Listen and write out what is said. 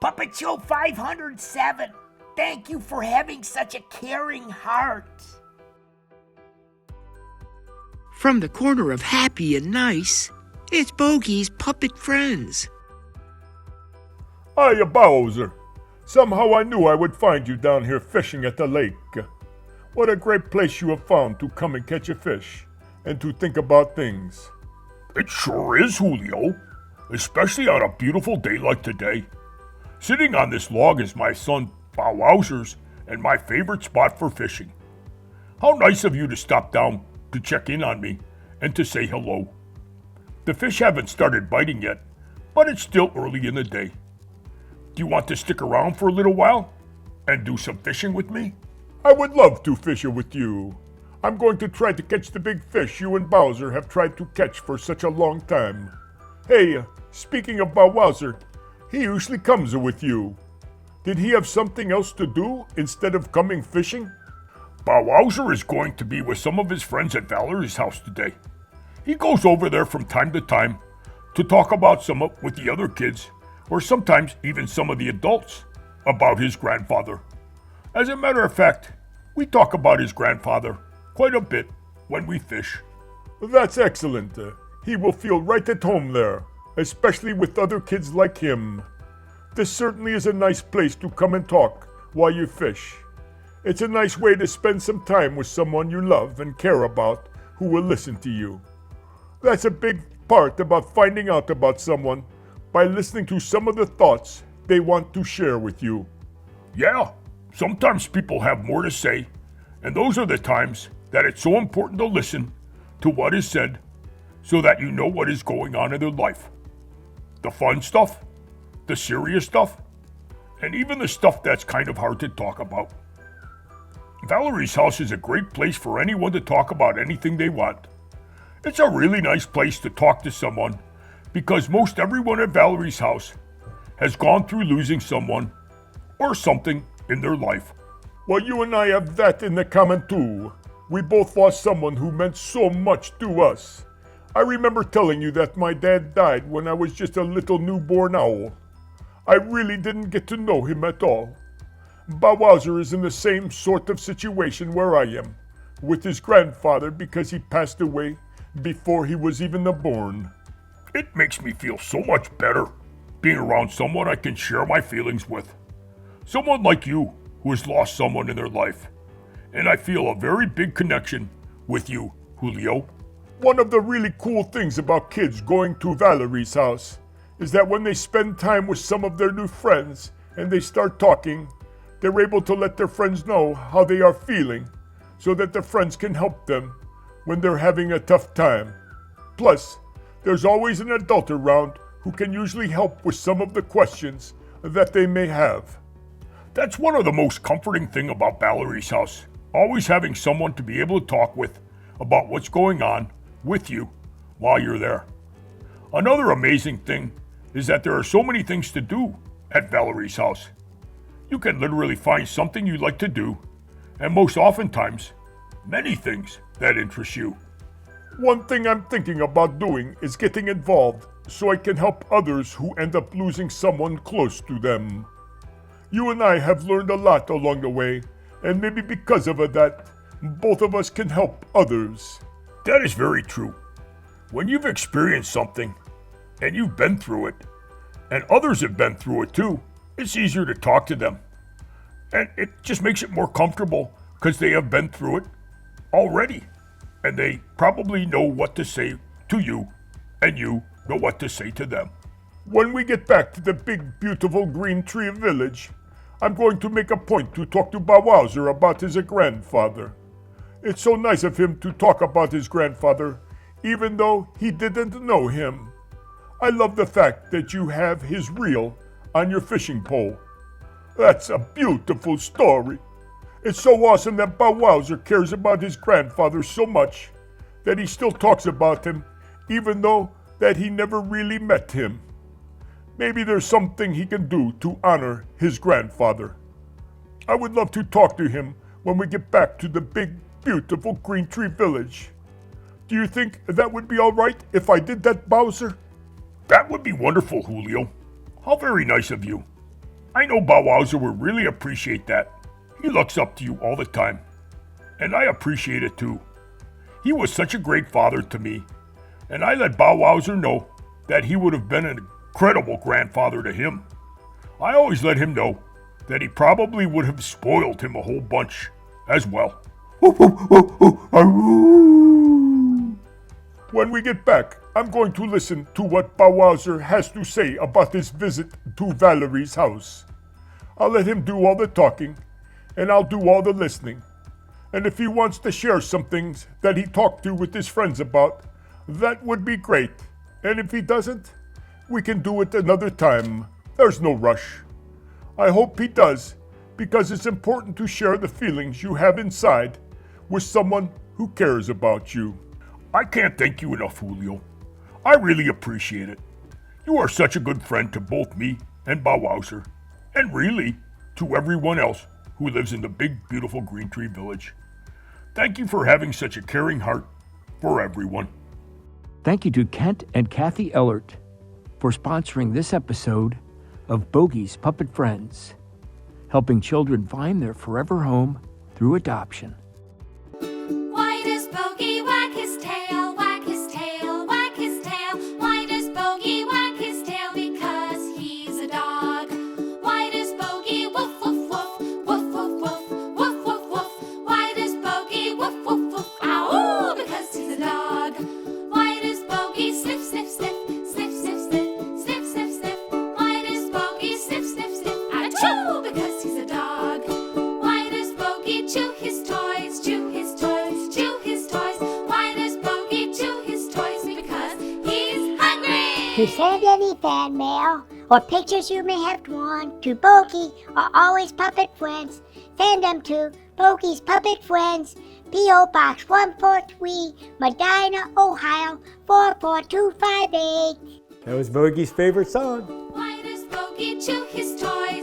Puppet Show 507. Thank you for having such a caring heart. From the corner of happy and nice, it's Bogey's Puppet Friends. Hiya, Bowser. Somehow I knew I would find you down here fishing at the lake. What a great place you have found to come and catch a fish and to think about things. It sure is, Julio. Especially on a beautiful day like today. Sitting on this log is my son Bow Wowzer's and my favorite spot for fishing. How nice of you to stop down to check in on me and to say hello. The fish haven't started biting yet, but it's still early in the day. Do you want to stick around for a little while and do some fishing with me? I would love to fish with you. I'm going to try to catch the big fish you and Bowser have tried to catch for such a long time. Hey, speaking of Bow Wowzer, he usually comes with you. Did he have something else to do instead of coming fishing? Bow Wowzer is going to be with some of his friends at Valerie's house today. He goes over there from time to time to talk about with the other kids, or sometimes even some of the adults, about his grandfather. As a matter of fact, we talk about his grandfather quite a bit when we fish. That's excellent. He will feel right at home there, especially with other kids like him. This certainly is a nice place to come and talk while you fish. It's a nice way to spend some time with someone you love and care about who will listen to you. That's a big part about finding out about someone by listening to some of the thoughts they want to share with you. Yeah, sometimes people have more to say, and those are the times that it's so important to listen to what is said so that you know what is going on in their life. The fun stuff, the serious stuff, and even the stuff that's kind of hard to talk about. Valerie's house is a great place for anyone to talk about anything they want. It's a really nice place to talk to someone because most everyone at Valerie's house has gone through losing someone or something in their life. Well, you and I have that in the common too. We both lost someone who meant so much to us. I remember telling you that my dad died when I was just a little newborn owl. I really didn't get to know him at all. Bow Wowzer is in the same sort of situation where I am, with his grandfather because he passed away before he was even born. It makes me feel so much better being around someone I can share my feelings with. Someone like you who has lost someone in their life. And I feel a very big connection with you, Julio. One of the really cool things about kids going to Valerie's house is that when they spend time with some of their new friends and they start talking, they're able to let their friends know how they are feeling so that their friends can help them when they're having a tough time. Plus, there's always an adult around who can usually help with some of the questions that they may have. That's one of the most comforting things about Valerie's house, always having someone to be able to talk with about what's going on with you while you're there. Another amazing thing is that there are so many things to do at Valerie's house. You can literally find something you like to do, and most oftentimes, many things that interest you. One thing I'm thinking about doing is getting involved so I can help others who end up losing someone close to them. You and I have learned a lot along the way, and maybe because of that, both of us can help others. That is very true. When you've experienced something, and you've been through it, and others have been through it too, it's easier to talk to them. And it just makes it more comfortable because they have been through it already. And they probably know what to say to you, and you know what to say to them. When we get back to the big, beautiful Green Tree Village, I'm going to make a point to talk to Bow Wowzer about his grandfather. It's so nice of him to talk about his grandfather, even though he didn't know him. I love the fact that you have his reel on your fishing pole. That's a beautiful story. It's so awesome that Bow Wowzer cares about his grandfather so much that he still talks about him, even though that he never really met him. Maybe there's something he can do to honor his grandfather. I would love to talk to him when we get back to the big, beautiful Green Tree Village. Do you think that would be all right if I did that, Bowser? That would be wonderful, Julio. How very nice of you. I know Bow Wowzer would really appreciate that. He looks up to you all the time. And I appreciate it too. He was such a great father to me. And I let Bow Wowzer know that he would have been an incredible grandfather to him. I always let him know that he probably would have spoiled him a whole bunch as well. When we get back, I'm going to listen to what Bow Wowzer has to say about his visit to Valerie's house. I'll let him do all the talking, and I'll do all the listening. And if he wants to share some things that he talked to with his friends about, that would be great. And if he doesn't, we can do it another time. There's no rush. I hope he does, because it's important to share the feelings you have inside with someone who cares about you. I can't thank you enough, Julio. I really appreciate it. You are such a good friend to both me and Bow Wowzer, and really to everyone else who lives in the big, beautiful Green Tree Village. Thank you for having such a caring heart for everyone. Thank you to Kent and Kathy Ellert for sponsoring this episode of Bogey's Puppet Friends, helping children find their forever home through adoption. Why does Bogey wag his tail, wag his tail, wag his tail? Why does Bogey wag his tail? Because he's a dog. Why does Bogey woof woof woof, woof woof woof, woof woof woof? Why does Bogey woof woof woof? Ow! Because he's a dog. Why does Bogey sniff sniff sniff, sniff sniff sniff, sniff sniff sniff? Why does Bogey sniff sniff sniff? Achoo! Because he's a dog. Why does Bogey chew his toys, chew his toys, chew his toys? Why does Bogey chew his toys? Because he's hungry. To send any fan mail or pictures you may have drawn to Bogey or Always Puppet Friends, send them to Bogey's Puppet Friends, P.O. Box 143, Medina, Ohio 44258. That was Bogey's favorite song. Why does Bogey chew his toys?